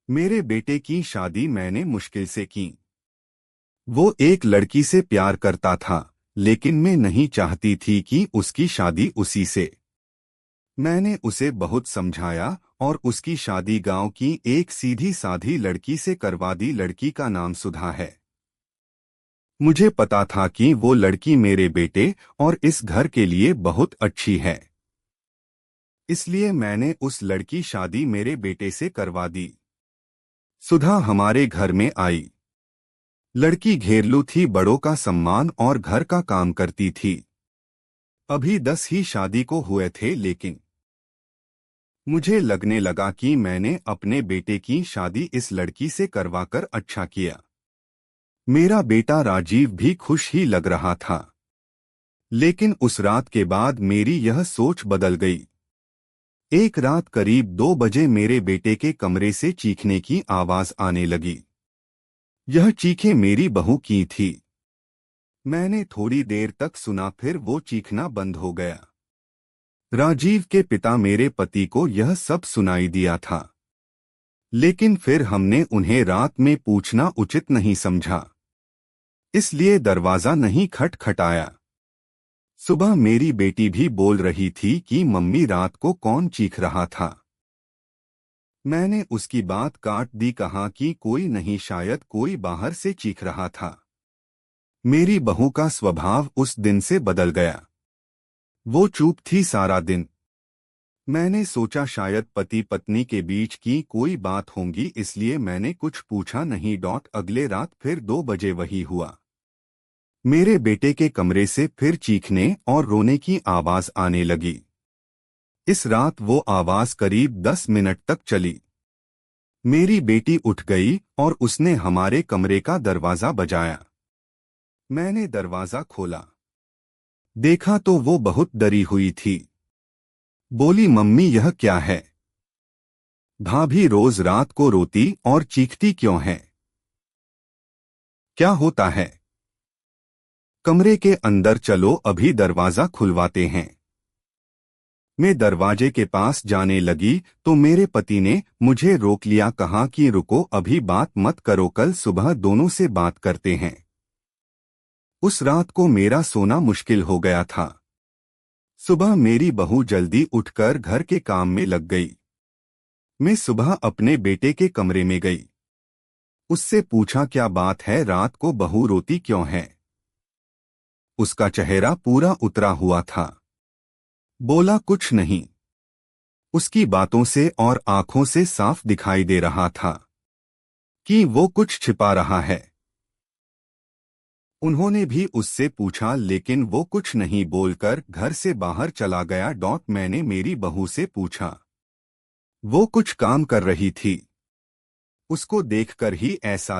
मेरे बेटे की शादी मैंने मुश्किल से की। वो एक लड़की से प्यार करता था, लेकिन मैं नहीं चाहती थी कि उसकी शादी उसी से। मैंने उसे बहुत समझाया और उसकी शादी गांव की एक सीधी साधी लड़की से करवा दी। लड़की का नाम सुधा है। मुझे पता था कि वो लड़की मेरे बेटे और इस घर के लिए बहुत अच्छी है, इसलिए मैंने उस लड़की शादी मेरे बेटे से करवा दी। सुधा हमारे घर में आई। लड़की घेरलू थी, बड़ों का सम्मान और घर का काम करती थी। अभी 10 ही शादी को हुए थे, लेकिन मुझे लगने लगा कि मैंने अपने बेटे की शादी इस लड़की से करवाकर अच्छा किया। मेरा बेटा राजीव भी खुश ही लग रहा था। लेकिन उस रात के बाद मेरी यह सोच बदल गई। एक रात करीब 2 बजे मेरे बेटे के कमरे से चीखने की आवाज आने लगी। यह चीखें मेरी बहू की थी। मैंने थोड़ी देर तक सुना, फिर वो चीखना बंद हो गया। राजीव के पिता मेरे पति को यह सब सुनाई दिया था, लेकिन फिर हमने उन्हें रात में पूछना उचित नहीं समझा, इसलिए दरवाजा नहीं खटखटाया। सुबह मेरी बेटी भी बोल रही थी कि मम्मी, रात को कौन चीख रहा था। मैंने उसकी बात काट दी, कहा कि कोई नहीं, शायद कोई बाहर से चीख रहा था। मेरी बहू का स्वभाव उस दिन से बदल गया। वो चुप थी सारा दिन। मैंने सोचा शायद पति पत्नी के बीच की कोई बात होगी, इसलिए मैंने कुछ पूछा नहीं। अगले रात फिर 2 बजे वही हुआ। मेरे बेटे के कमरे से फिर चीखने और रोने की आवाज आने लगी। इस रात वो आवाज करीब 10 मिनट तक चली। मेरी बेटी उठ गई और उसने हमारे कमरे का दरवाजा बजाया। मैंने दरवाजा खोला, देखा तो वो बहुत डरी हुई थी। बोली, मम्मी यह क्या है? भाभी रोज रात को रोती और चीखती क्यों है? क्या होता है? कमरे के अंदर चलो, अभी दरवाजा खुलवाते हैं। मैं दरवाजे के पास जाने लगी तो मेरे पति ने मुझे रोक लिया, कहा कि रुको, अभी बात मत करो, कल सुबह दोनों से बात करते हैं। उस रात को मेरा सोना मुश्किल हो गया था। सुबह मेरी बहू जल्दी उठकर घर के काम में लग गई। मैं सुबह अपने बेटे के कमरे में गई। उससे पूछा, क्या बात है, रात को बहू रोती क्यों है? उसका चेहरा पूरा उतरा हुआ था। बोला, कुछ नहीं। उसकी बातों से और आंखों से साफ दिखाई दे रहा था कि वो कुछ छिपा रहा है। उन्होंने भी उससे पूछा, लेकिन वो कुछ नहीं बोलकर घर से बाहर चला गया। मैंने मेरी बहू से पूछा। वो कुछ काम कर रही थी। उसको देखकर ही ऐसा